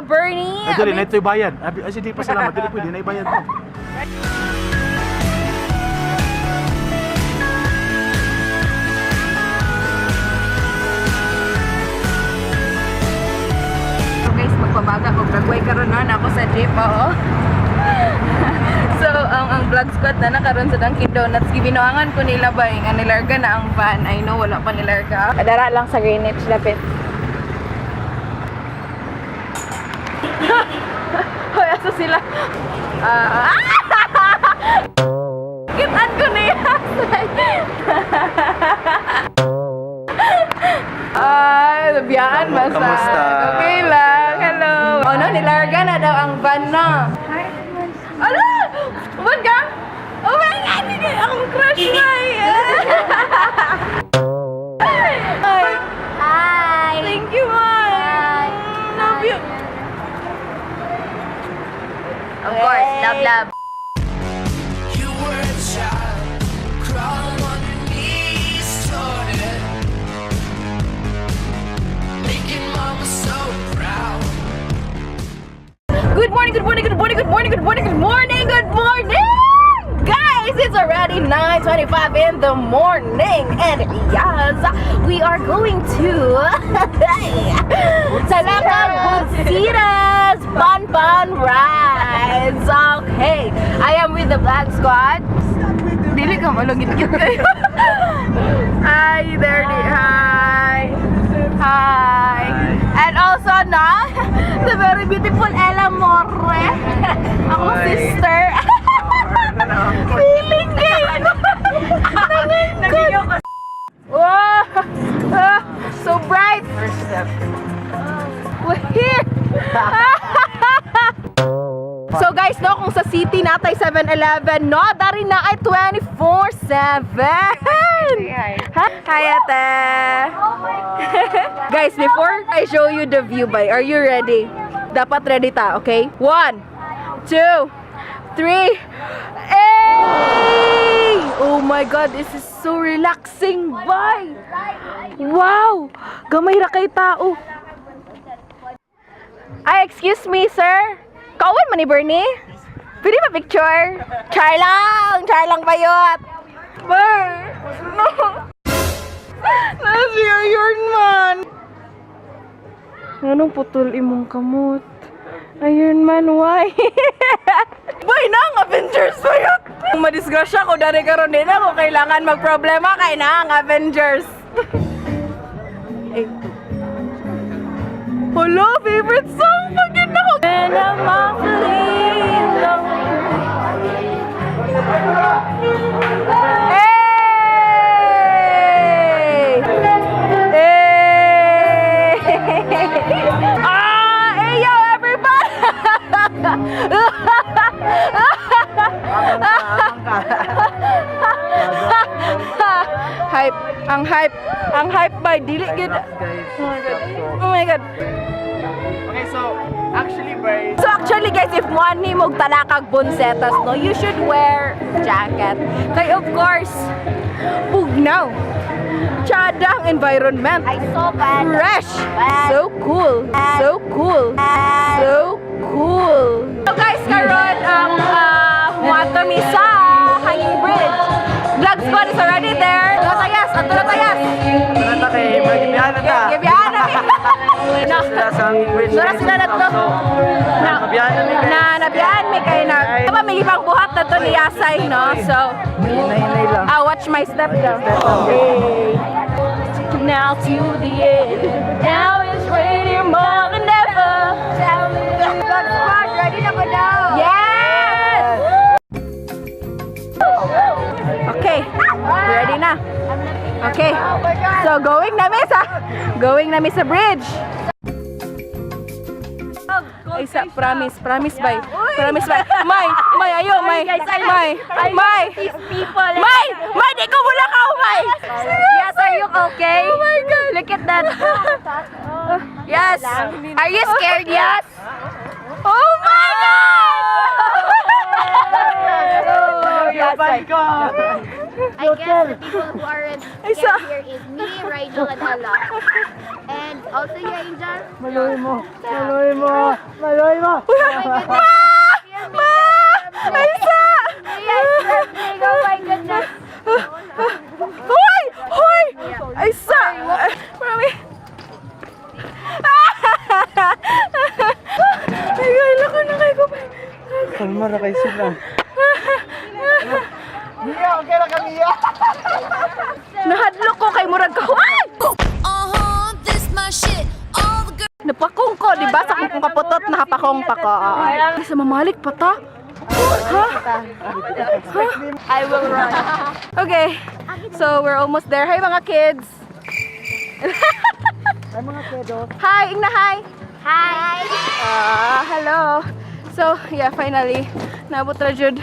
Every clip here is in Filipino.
Kuya Bernie. Dali, na ito'y bayan. Ay, hindi pa salamat. Dili pwede, na ibayan mo. Guys, magpabaga ko. Nagway karon na ako sa jeep, oh. So, ang Blag Skwad na nakaroon sa Dunkin Donuts. Gibinoangan ko nila ba nga nilarga na ang van. I know, wala pa nilarga. Kadara lang sa Greenwich, lapit. Hoy, asa sila? Kitan ko na yasay. Ay, nabiyaan masa. Kamusta? Okay lang. Hello. Oh no, nilarga na daw ang van na. Hi. Ala! Uban ka? Oh my God! Ang crush mo Hi! Thank you, Mhai! Love you! Of course, love. You were a child, crawling on your knees toward it, making mama so proud. Good morning! Guys, it's already 9:25 in the morning and yes, we are going to Talakag Bonsetas Bonbon Rides. Okay, I am with the Blag Skwad. Dili ka malugit-git kayo. Hi there, hi. And also na the very beautiful Morre, akong sister. Feeling game. Wow, so bright. First step. We're here. So guys, no, kung sa city natay 7-Eleven, no, dari na ay 24/7. Hi, ate. Guys, before I show you the view, are you ready? Dapat ready ta, okay? 1, 2, 3. Hey! Oh my God, this is so relaxing, bye. Wow, gamay ra kay tao. Ay, excuse me, sir. Kauwan man ni Bernie? Pwede ba picture? Char lang bayot. Ber! No! Nasi Iron Man! Anong putol imong kamot? Iron Man, why? Boy, nang Avengers bayot! Kung madisgrasya ko, dari karon din ako kailangan magproblema kay nang Avengers. Hello, favorite song! Pagin ako! Hey! Hey yo, everybody! Hype! Ang hype ba? Dili gid. Oh my God. Okay, so actually guys, if mo ani mog Talakag Bonsetas, no, you should wear jacket. Kay of course, pugnaw. Chadang environment. I saw bad. Fresh. So cool. So guys, karon ang huwata mi sa hanging bridge. Blag Skwad is already there. Natayas. Magibihan na ta. Gibihan na mi. Sura sila na to. Nabiyahan mi kay na. Diba may ibang buhat na to ni Yasay, no? So, watch my step daw. Okay. Now to the end. Now it's ready more than ever. Blag Skwad, ready na ba daw? Yes! Okay, ready na. Okay, so going na sa bridge. Ay, promise bay. Mhai, ayo, Mhai, di ko mula ka, Mhai. Yes, are you okay? Oh my God. Look at that. Yes. Are you scared? Yes. Oh my God! Yes, I guess the people who aren't Ay, scared here is me, Rigel, and Ella. And also you, Angel. Maluhin mo! Maluhin mo! Maluhin mo! Ma! Aisa! Yes, oh my goodness. Hoy! Hoy! Aisa! Marami. Ay, gaila ko na kayo. Kalma na kayo sila. Nahadlok ko kay murag ka. Ay! This my shit. All the girls. Napakong ko, di ba? Sa kung kaputot, nakapakong pa ko. Sa mamalik pa ta? Ha? I will run. Okay, so we're almost there. Hi mga kids! Ay mga kedo. Hi, Ingna, hi! Hi. Hello! So, yeah, finally, naabot na jud.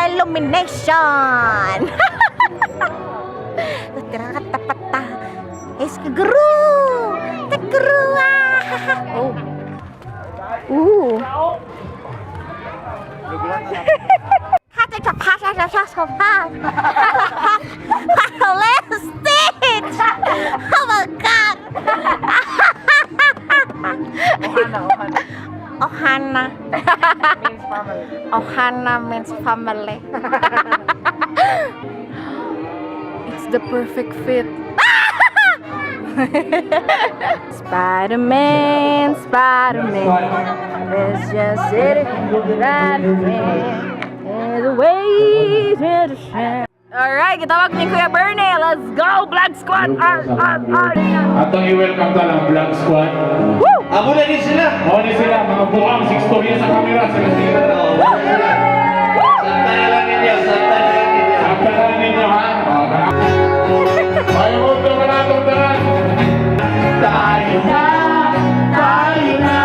Illumination! Tira-katapata! Eskaguru! Taguru! Oh! Ooh! Hati kapasa sa sofa! Let's stitch! Oh my God! Ohana. Ohana means family. It's the perfect fit. Spider-Man, Spider-Man. Let's just sit it, Spider-Man. There's a way to shine. Alright, kitawag ni Kuya Bernie. Let's go, Blag Skwad! Atong i-welcome ka lang, Blag Skwad. Woo! Amo na din sila! Ako ni sila, mga buang 6 storya sa camera. Sila sila. Santayan lang ninyo, santayan lang ninyo. Sabaran ninyo, ha? Ayaw mo ito ka na itong daran. Tayo na! Tayo na!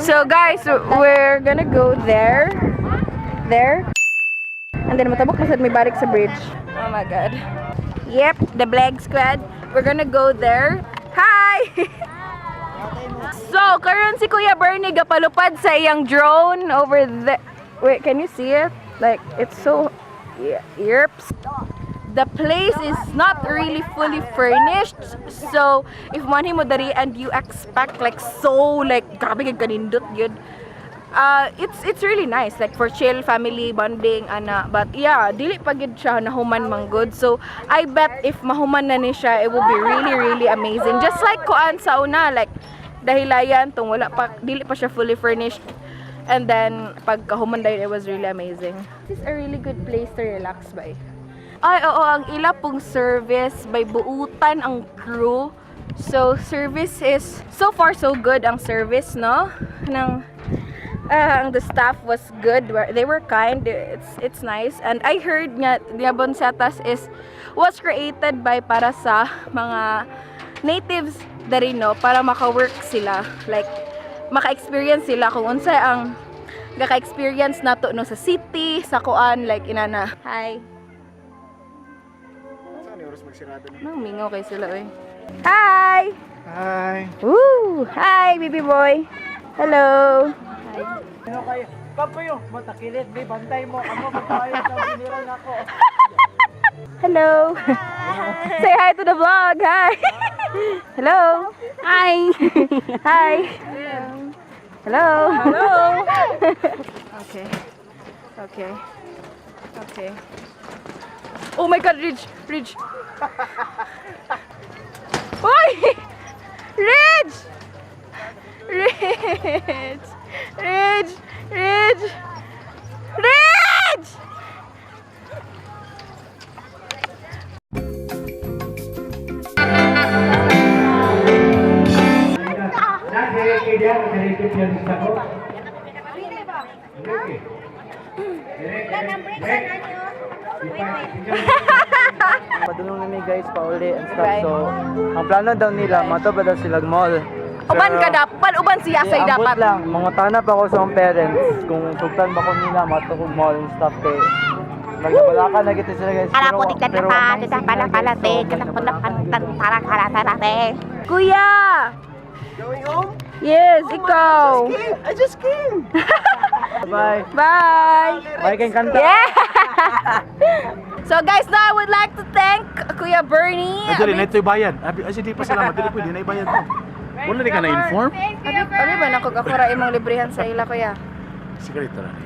So guys, we're gonna go there, and then matabok masad may balik sa bridge. Oh my God. Yep, the Blag Skwad. We're gonna go there. Hi! So, karon si Kuya Bernie gapalupad sa iyang drone over there. Wait, can you see it? Like, it's so... Yerps. The place is not really fully furnished. So, if manhi mo dari and you expect like so like grabe kay kanindot yun. It's really nice like for chill family bonding ana, but yeah, dili pa gid siya nahuman man good. So, I bet if mahuman na ni siya, it will be really amazing. Just like kuan sa una like dahilayan tong wala pa dili pa siya fully furnished. And then, pag kahumanday, it was really amazing. This is a really good place to relax by. Ay, oo, ang ila pong service, by buutan ang crew. So, service is, so far so good ang service, no? The staff was good. They were kind. It's nice. And I heard nga, Bonsetas was created by para sa mga natives dari, no? Para maka-work sila. Like, maka-experience sila kung unsa ang gaka-experience nato no sa city, sa kuan, like inana. Hi. Nang mingaw kay sila oy. Hi. Hi. Woo! Hi, baby boy. Hello. Hi. Ano kayo? Papayo, matakilid, di bantay mo. Ano magmahay sa biniran ako. Hello. Say hi to the vlog. Hi. Hello. Hi. Hi. Hello. Hello. Okay. Okay. Okay. Oh my God, Ridge. Oy! Ridge! Padulong na guys pauli and stuff. So, ang plano daw nila, mato ba daw sila mall. Uban ka dapat, uban si Yasay dapat. lang, mga tanap ako sa mga parents. Kung sugtan ba ko nila, mato ko mall and stuff kay nagbalaka na kita sila guys. Kuya! Going home? Yes, ikaw. I just came. Bye. Bye. Bye kayong kanta. Yeah. So guys, now I would like to thank Kuya Bernie. Dili na ito'y bayan. Asi di pa salamat. Dili pwede na ibayad mo. Wala di ka na-inform? Abi ba nakagakura imong librihan sa ila kuya? Sigarito lang.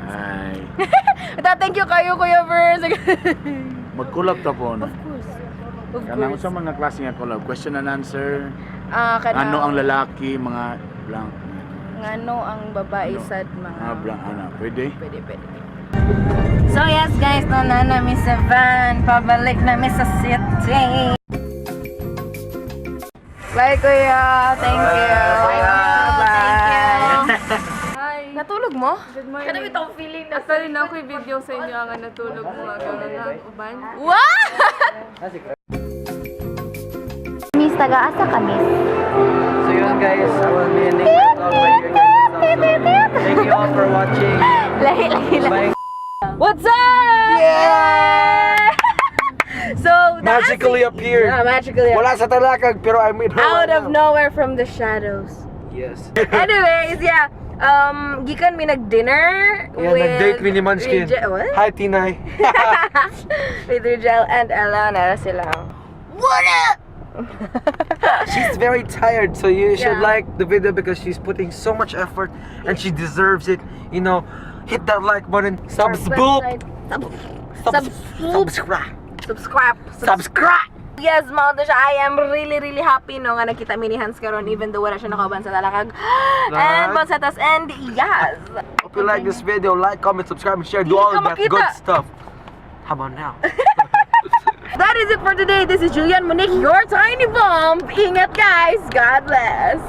Ay. Ito, thank you kayo Kuya Bern. Mag-collab ta po. Of course. Of Kanang course. sa mga klase nga collab. Question and answer. Kana, Ano ang lalaki, mga blank. ngano ang babae sad Mga mga blank, ano. Pwede? pwede. So yes guys, no na namin sa van. Pabalik namin sa city. Bye Kuya. Thank you. Bye. Hi. Natulog mo? Good morning. Kanami itong feeling na Actually, na ako'y video sa inyo ang natulog mo nga uban. What? Miss, taga-asa ka, Miss? So yun guys, I will be ending the vlog right here guys. So, thank you all for watching. Lahi. Bye. What's up? Yeah! So, Magically appeared. Yeah, magically Wala sa Talakag, pero I made her out right of now. nowhere from the shadows. Yes. Anyways, yeah. Gikan mi nag-dinner Yeah, with nag-date mi ni Munchkin. What? Hi, Tinay. With Rigel and Elaine. Nara sila. What up? She's very tired, so you should Yeah. like the video because she's putting so much effort and she deserves it. You know, hit that like button. Subscribe. Subscribe. Yes, mga to siya. I am really happy no nga nakita mini Hans karon even though wala siya nakauban sa Talakag. And Bonsetas and yes. Hope you like this video. Like, comment, subscribe, and share. Do all of that makita. good stuff. How about now? That is it for today. This is Julian Monique, your tiny bomb. Ingat guys. God bless.